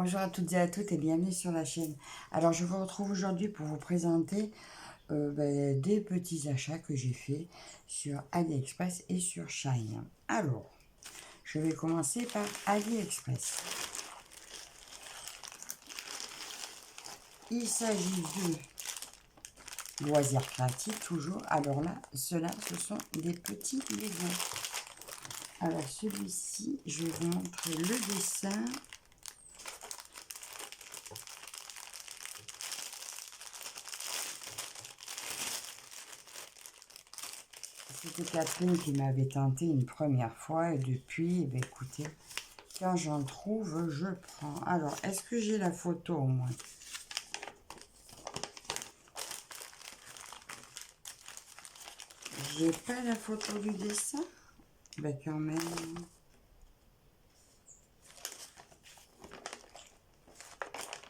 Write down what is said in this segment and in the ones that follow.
Bonjour à toutes et à toutes et bienvenue sur la chaîne. Alors je vous retrouve aujourd'hui pour vous présenter des petits achats que j'ai fait sur AliExpress et sur Shein. Alors, je vais commencer par AliExpress. Il s'agit de loisirs créatifs toujours. Alors là, ceux-là, ce sont des petits Lego. Alors celui-ci, je vais vous montrer le dessin. C'était Catherine qui m'avait tenté une première fois et depuis, écoutez, quand j'en trouve, je prends. Alors, est-ce que j'ai la photo au moins? J'ai pas la photo du dessin? Ben quand même.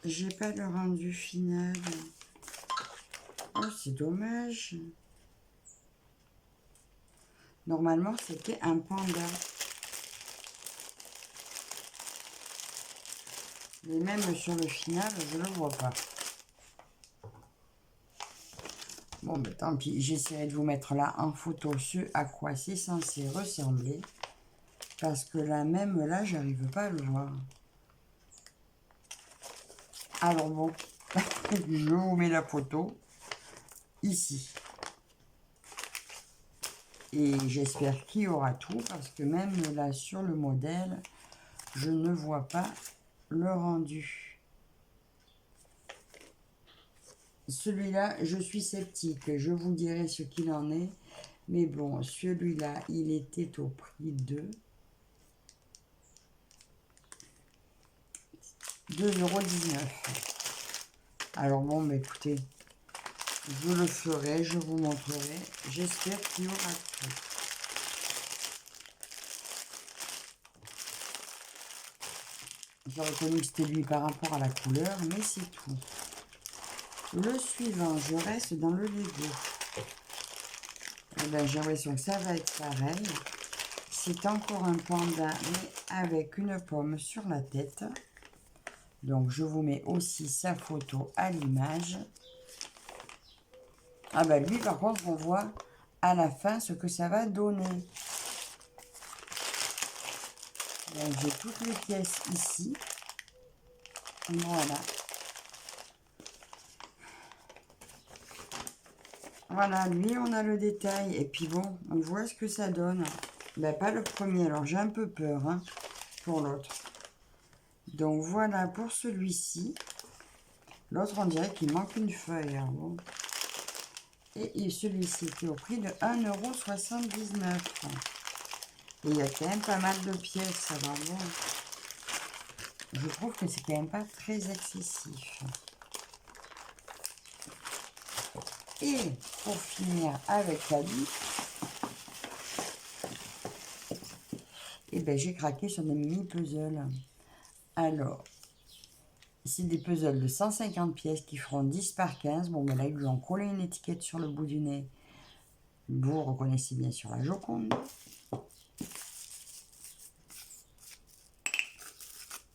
J'ai pas le rendu final. Oh, c'est dommage. Normalement, c'était un panda. Mais même sur le final, je ne le vois pas. Bon, ben tant pis, j'essaierai de vous mettre là en photo ce à quoi c'est censé ressembler. Parce que là, même là, j'arrive pas à le voir. Alors bon, je vous mets la photo ici. Et j'espère qu'il y aura tout, parce que même là, sur le modèle, je ne vois pas le rendu. Celui-là, je suis sceptique. Je vous dirai ce qu'il en est. Mais bon, celui-là, il était au prix de 2,19 €. Alors bon, mais écoutez, je le ferai, je vous montrerai. J'espère qu'il y aura tout. J'ai reconnu que c'était lui par rapport à la couleur, mais c'est tout. Le suivant, je reste dans le Lego. Eh ben, j'ai l'impression que ça va être pareil. C'est encore un panda, mais avec une pomme sur la tête. Donc, je vous mets aussi sa photo à l'image. Ah ben, lui, par contre, on voit à la fin ce que ça va donner. Donc, j'ai toutes les pièces ici. Voilà. Voilà, lui, on a le détail. Et puis bon, on voit ce que ça donne. Ben, pas le premier, alors j'ai un peu peur hein, pour l'autre. Donc voilà pour celui-ci. L'autre, on dirait qu'il manque une feuille. Hein, bon. Et celui-ci était au prix de 1,79 €. Et il y a quand même pas mal de pièces, ça va bon. Je trouve que c'est quand même pas très excessif. Et pour finir avec la liste, et ben j'ai craqué sur des mini puzzles. Alors, c'est des puzzles de 150 pièces qui feront 10 par 15. Bon, mais là, ils lui ont collé une étiquette sur le bout du nez. Vous reconnaissez bien sûr la Joconde.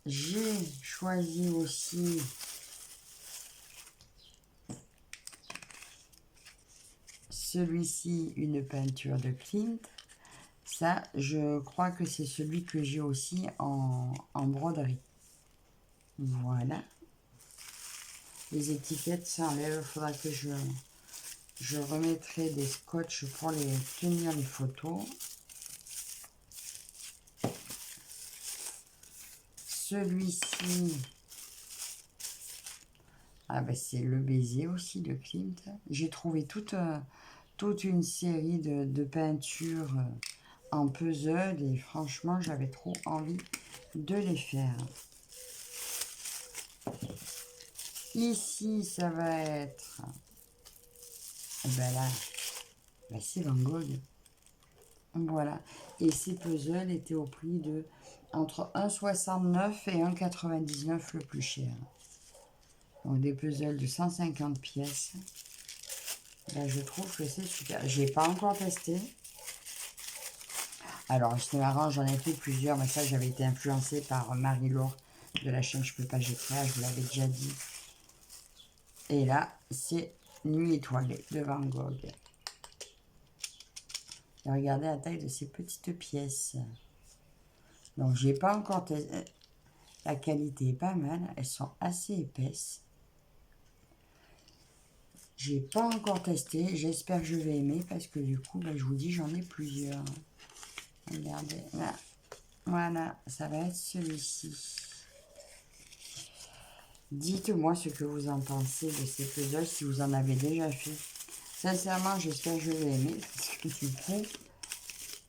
J'ai choisi aussi celui-ci, une peinture de Klimt. Ça, je crois que c'est celui que j'ai aussi en broderie. Voilà. Les étiquettes s'enlèvent. Il faudra que je remettrai des scotch pour les tenir les photos. Celui-ci, ah ben c'est le baiser aussi de Klimt. J'ai trouvé toute une série de peintures en puzzle et franchement j'avais trop envie de les faire. Ici ça va être, ben là, ben c'est Van Gogh. Voilà, et ces puzzles étaient au prix de entre 1,69 € et 1,99 € le plus cher. Donc des puzzles de 150 pièces. Là, je trouve que c'est super. Je n'ai pas encore testé. Alors, c'est marrant, j'en ai fait plusieurs, mais ça, j'avais été influencée par Marie-Laure de la chaîne Je peux pas, j'ai créé, je vous l'avais déjà dit. Et là, c'est Nuit étoilée de Van Gogh. Et regardez la taille de ces petites pièces. Donc, j'ai pas encore testé. La qualité est pas mal. Elles sont assez épaisses. J'ai pas encore testé. J'espère que je vais aimer parce que du coup, je vous dis, j'en ai plusieurs. Regardez, là. Voilà, ça va être celui-ci. Dites-moi ce que vous en pensez de ces puzzles, si vous en avez déjà fait. Sincèrement, j'espère que je vais aimer, parce que du coup,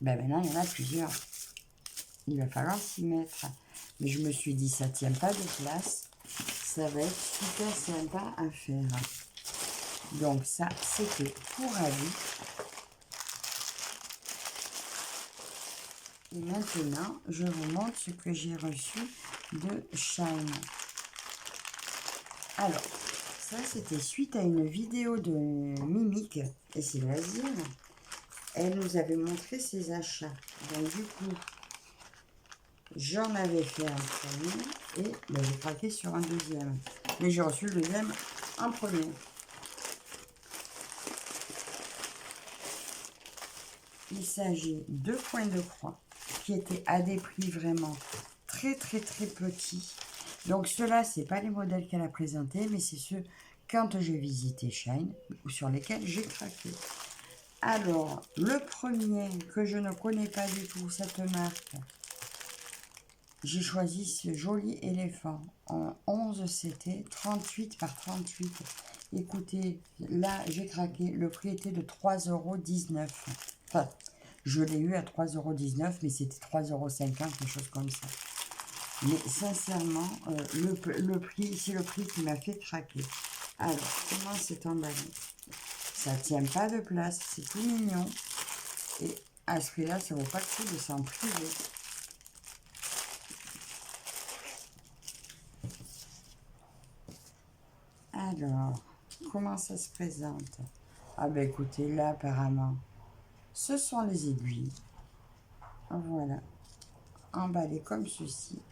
maintenant, il y en a plusieurs. Il va falloir s'y mettre. Mais je me suis dit, ça tient pas de place. Ça va être super sympa à faire. Donc ça, c'était pour avis. Et maintenant, je vous montre ce que j'ai reçu de Shine. Alors, ça, c'était suite à une vidéo de Mimique et ses loisirs. Elle nous avait montré ses achats. Donc, du coup, j'en avais fait un premier et j'ai craqué sur un deuxième. Mais j'ai reçu le deuxième en premier. Il s'agit de points de croix qui étaient à des prix vraiment très petits. Donc ceux-là, c'est pas les modèles qu'elle a présentés, mais c'est ceux quand j'ai visité Shine ou sur lesquels j'ai craqué. Alors, le premier que je ne connais pas du tout, cette marque, j'ai choisi ce joli éléphant en 11 CT, 38 par 38. Écoutez, là, j'ai craqué. Le prix était de 3,19 €. Enfin, je l'ai eu à 3,19 €, mais c'était 3,50 €, quelque chose comme ça. Mais sincèrement, le prix, c'est le prix qui m'a fait craquer. Alors, comment c'est emballé? Ça tient pas de place, c'est tout mignon. Et à ce prix-là, ça vaut pas le coup de s'en priver. Alors, comment ça se présente? Ah ben écoutez, là apparemment, ce sont les aiguilles. Voilà, emballées comme ceci.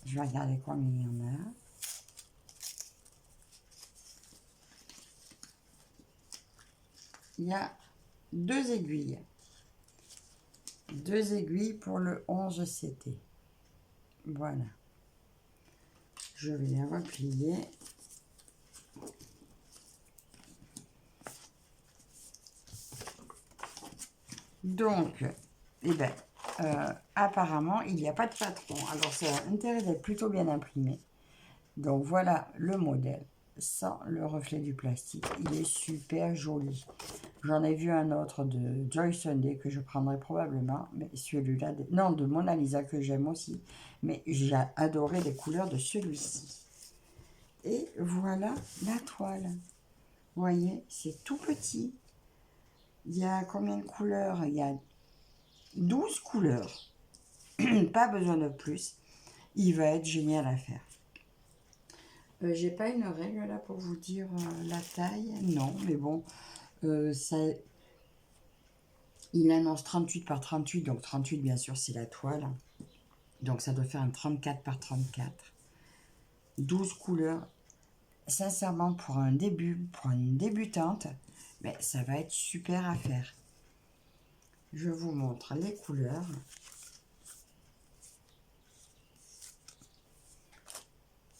Je vais regarder combien il y en a. Il y a 2 aiguilles. 2 aiguilles pour le 11 CT. Voilà. Je vais les replier. Donc, eh ben, apparemment, il n'y a pas de patron. Alors, ça a intérêt d'être plutôt bien imprimé. Donc, voilà le modèle sans le reflet du plastique. Il est super joli. J'en ai vu un autre de Joy Sunday que je prendrai probablement. Mais celui-là, non, de Mona Lisa que j'aime aussi. Mais j'ai adoré les couleurs de celui-ci. Et voilà la toile. Vous voyez, c'est tout petit. Il y a combien de couleurs? Il y a 12 couleurs. Pas besoin de plus. Il va être génial à faire. J'ai pas une règle là pour vous dire la taille. Non, mais bon, ça, il annonce 38 par 38. Donc 38, bien sûr, c'est la toile. Donc ça doit faire un 34 par 34. 12 couleurs. Sincèrement, pour un début, pour une débutante, ben, ça va être super à faire. Je vous montre les couleurs.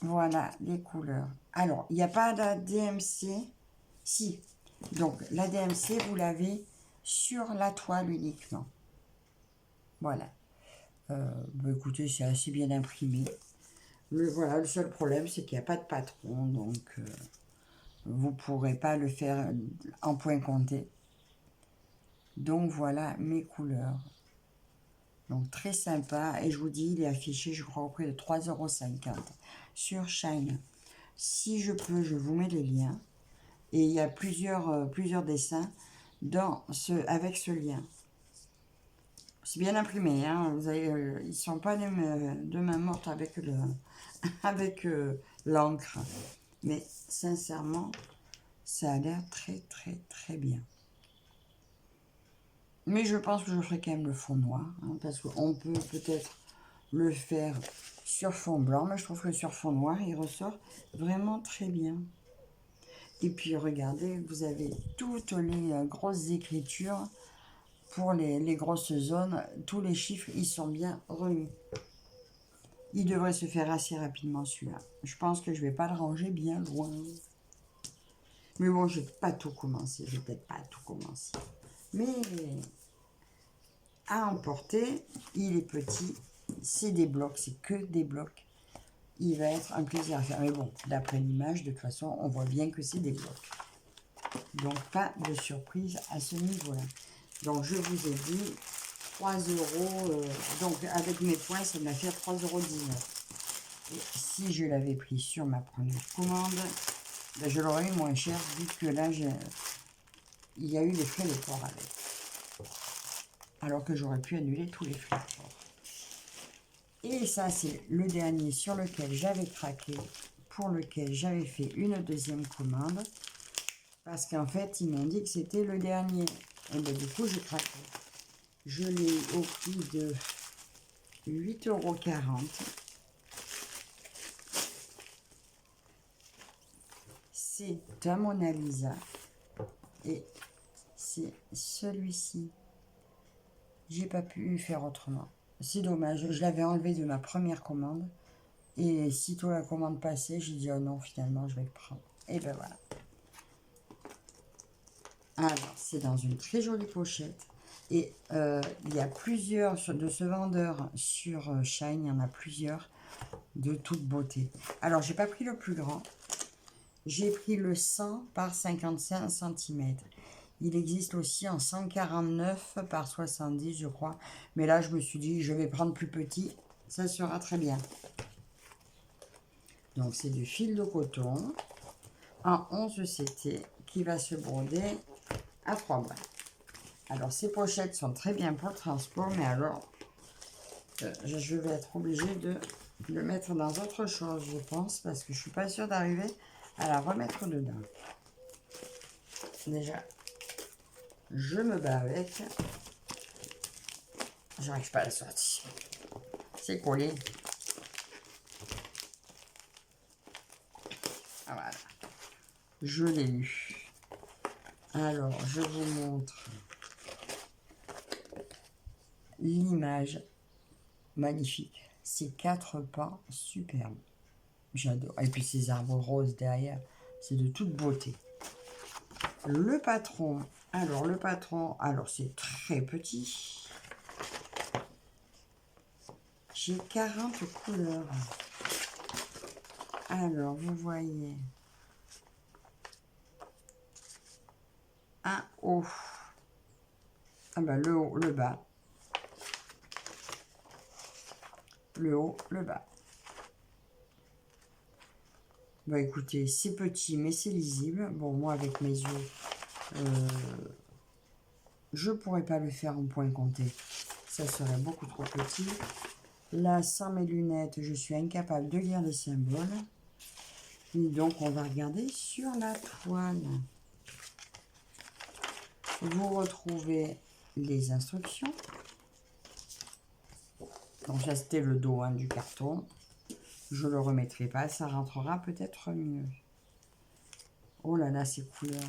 Voilà les couleurs. Alors, il n'y a pas de DMC. Si. Donc, la DMC, vous l'avez sur la toile uniquement. Voilà. Écoutez, c'est assez bien imprimé. Voilà, le seul problème, c'est qu'il n'y a pas de patron. Donc, vous ne pourrez pas le faire en point compté. Donc, voilà mes couleurs. Donc, très sympa. Et je vous dis, il est affiché, je crois, auprès de 3,50 € sur Shine. Si je peux, je vous mets les liens. Et il y a plusieurs dessins avec ce lien. C'est bien imprimé, hein. Vous avez, ils ne sont pas de main morte avec avec l'encre. Mais sincèrement, ça a l'air très bien. Mais je pense que je ferai quand même le fond noir, hein, parce qu'on peut peut-être le faire sur fond blanc, mais je trouve que sur fond noir, il ressort vraiment très bien. Et puis regardez, vous avez toutes les grosses écritures pour les grosses zones. Tous les chiffres, ils sont bien remis. Il devrait se faire assez rapidement celui-là. Je pense que je vais pas le ranger bien loin. Mais bon, je vais pas tout commencer. Je vais peut-être pas tout commencer. Mais à emporter, il est petit. C'est des blocs, c'est que des blocs. Il va être un plaisir à faire. Mais bon, d'après l'image, de toute façon, on voit bien que c'est des blocs. Donc, pas de surprise à ce niveau-là. Donc, je vous ai dit 3 euros. Donc, avec mes points, ça m'a fait 3,19 €. Et si je l'avais pris sur ma première commande, ben, je l'aurais eu moins cher, vu que là, il y a eu les frais de port avec. Alors que j'aurais pu annuler tous les frais de port. Et ça, c'est le dernier sur lequel j'avais craqué, pour lequel j'avais fait une deuxième commande. Parce qu'en fait, ils m'ont dit que c'était le dernier. Et bien, du coup, j'ai craqué. Je l'ai au prix de 8,40 €. C'est un Mona Lisa. Et c'est celui-ci. J'ai pas pu faire autrement. C'est dommage. Je l'avais enlevé de ma première commande. Et sitôt la commande passée, j'ai dit oh non, finalement, je vais le prendre. Et ben voilà. Alors, c'est dans une très jolie pochette. Et il y a plusieurs de ce vendeur sur Shine. Il y en a plusieurs de toute beauté. Alors, j'ai pas pris le plus grand. J'ai pris le 100 par 55 cm. Il existe aussi en 149 par 70, je crois. Mais là, je me suis dit, je vais prendre plus petit. Ça sera très bien. Donc, c'est du fil de coton en 11 CT qui va se broder à 3 balles. Alors, ces pochettes sont très bien pour le transport, mais alors, je vais être obligée de le mettre dans autre chose, je pense, parce que je suis pas sûre d'arriver à la remettre dedans. Déjà, je me bats avec. J'arrive pas à la sortir. C'est collé. Ah, voilà. Je l'ai lu. Alors, je vous montre l'image magnifique. Ces 4 pans superbes. J'adore. Et puis ces arbres roses derrière, c'est de toute beauté. Le patron. Alors, le patron, alors c'est très petit. J'ai 40 couleurs. Alors, vous voyez. Un haut. Ah ben, le haut, le bas. Le haut, le bas. Bah écoutez, c'est petit, mais c'est lisible. Bon, moi, avec mes yeux, je pourrais pas le faire en point compté. Ça serait beaucoup trop petit. Là, sans mes lunettes, je suis incapable de lire les symboles. Et donc, on va regarder sur la toile. Vous retrouvez les instructions. Donc, ça, c'était le dos hein, du carton. Je le remettrai pas, ça rentrera peut-être mieux. Oh là là, ces couleurs.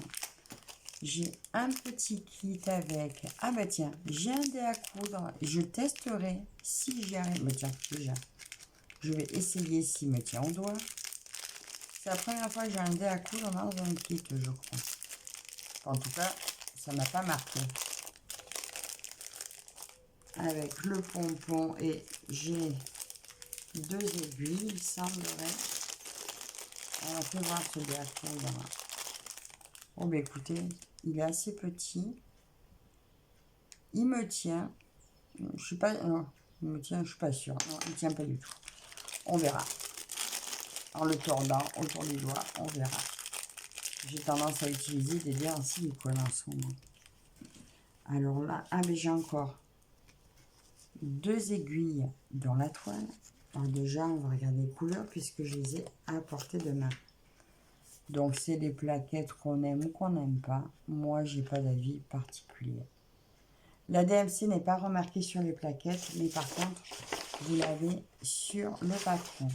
J'ai un petit kit avec... Ah bah tiens, j'ai un dé à coudre. Je testerai si j'y arrive. Bah tiens, déjà. Je vais essayer s'il me tient au doigt. C'est la première fois que j'ai un dé à coudre dans un kit, je crois. En tout cas, ça m'a pas marqué. Avec le pompon et j'ai 2 aiguilles, il semblerait. On va faire voir ce dé à coudre. Oh bah écoutez, il est assez petit. Il me tient. Je suis pas. Non, il me tient, je suis pas sûre. Non, il tient pas du tout. On verra. En le tordant autour du doigt, on verra. J'ai tendance à utiliser des dés en silicone en ce moment. Alors là, ah mais j'ai encore 2 aiguilles dans la toile. Alors déjà, on va regarder les couleurs puisque je les ai à portée de main. Donc c'est des plaquettes qu'on aime ou qu'on n'aime pas. Moi, j'ai pas d'avis particulier. La DMC n'est pas remarquée sur les plaquettes, mais par contre, vous l'avez sur le patron.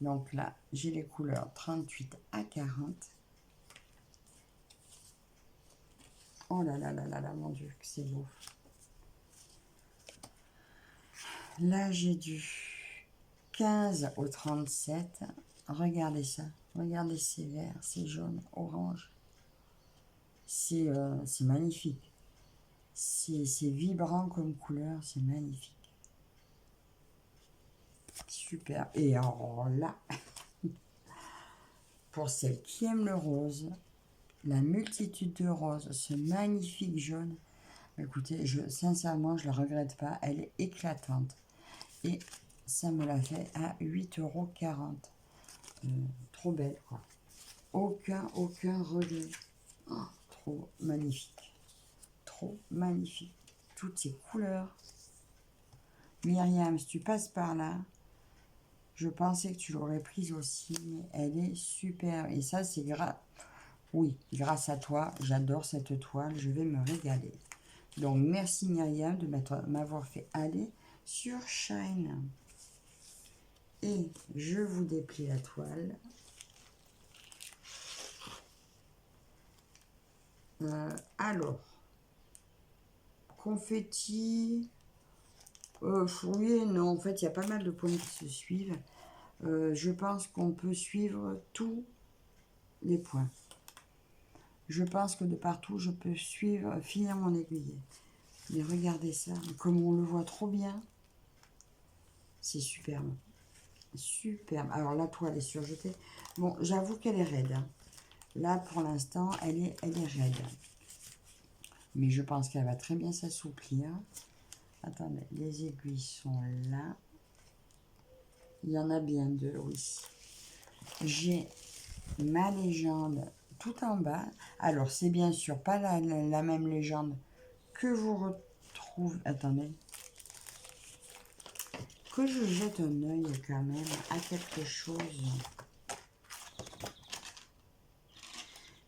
Donc là, j'ai les couleurs 38 à 40. Oh là là là là là, mon Dieu, que c'est beau. Là, j'ai du 15 au 37. Regardez ça. Regardez ces verts, ces jaunes, orange. C'est magnifique. C'est vibrant comme couleur, c'est magnifique. Super. Et alors là, pour celles qui aiment le rose, la multitude de roses, ce magnifique jaune, écoutez, sincèrement, je ne la regrette pas. Elle est éclatante. Et ça me l'a fait à 8,40 €. Trop belle, quoi. Aucun regret. Oh, trop magnifique. Trop magnifique. Toutes ces couleurs. Myriam, si tu passes par là, je pensais que tu l'aurais prise aussi, mais elle est super. Et ça, c'est grâce à toi. J'adore cette toile. Je vais me régaler. Donc, merci Myriam de m'avoir fait aller sur Shine. Et je vous déplie la toile. Alors, confetti. Oui et non, en fait, il y a pas mal de points qui se suivent. Je pense qu'on peut suivre tous les points. Je pense que de partout, je peux finir mon aiguillet. Mais regardez ça, comme on le voit trop bien. C'est superbe. Superbe. Alors, la toile est surjetée. Bon, j'avoue qu'elle est raide. Hein. Là, pour l'instant, elle est raide. Mais je pense qu'elle va très bien s'assouplir. Attendez, les aiguilles sont là. Il y en a bien deux, oui. J'ai ma légende tout en bas. Alors, c'est bien sûr pas la même légende que vous retrouvez. Attendez. Que je jette un œil quand même à quelque chose.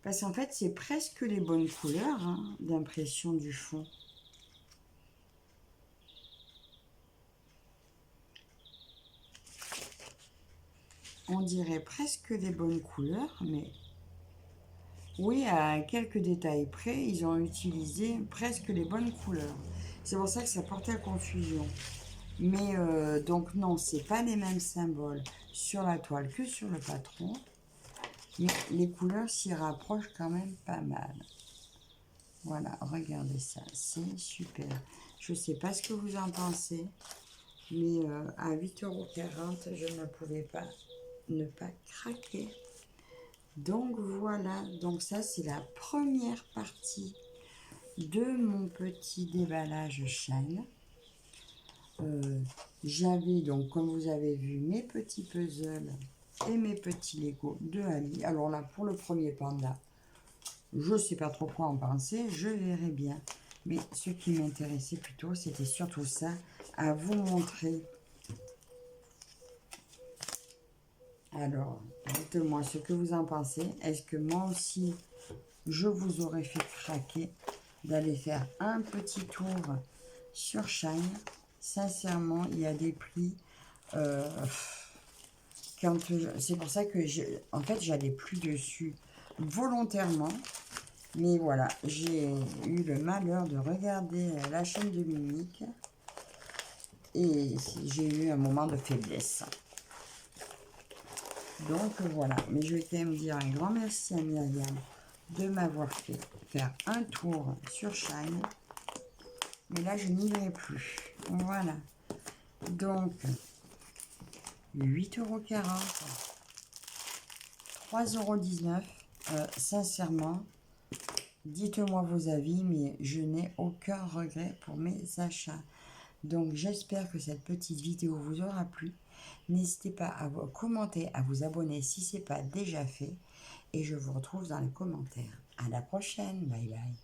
Parce qu'en fait, c'est presque les bonnes couleurs hein, d'impression du fond. On dirait presque des bonnes couleurs, mais oui, à quelques détails près, ils ont utilisé presque les bonnes couleurs. C'est pour ça que ça portait à confusion. Mais donc non, c'est pas les mêmes symboles sur la toile que sur le patron. Mais les couleurs s'y rapprochent quand même pas mal. Voilà, regardez ça, c'est super. Je sais pas ce que vous en pensez, mais à 8,40 €, je ne pouvais pas ne pas craquer. Donc voilà, donc ça c'est la première partie de mon petit déballage Shine. J'avais donc, comme vous avez vu, mes petits puzzles et mes petits Lego de Ali. Alors là, pour le premier panda, je ne sais pas trop quoi en penser, je verrai bien. Mais ce qui m'intéressait plutôt, c'était surtout ça, à vous montrer. Alors, dites-moi ce que vous en pensez. Est-ce que moi aussi, je vous aurais fait craquer d'aller faire un petit tour sur Shine? Sincèrement, il y a des prix. C'est pour ça que en fait, j'allais plus dessus volontairement. Mais voilà, j'ai eu le malheur de regarder la chaîne de Mimic et j'ai eu un moment de faiblesse. Donc voilà, mais je vais quand même dire un grand merci à Myriam de m'avoir fait faire un tour sur Shine. Mais là, je n'y vais plus. Voilà. Donc, 8,40 €, 3,19 €. Sincèrement, dites-moi vos avis, mais je n'ai aucun regret pour mes achats. Donc, j'espère que cette petite vidéo vous aura plu. N'hésitez pas à vous commenter, à vous abonner si ce n'est pas déjà fait. Et je vous retrouve dans les commentaires. À la prochaine. Bye bye.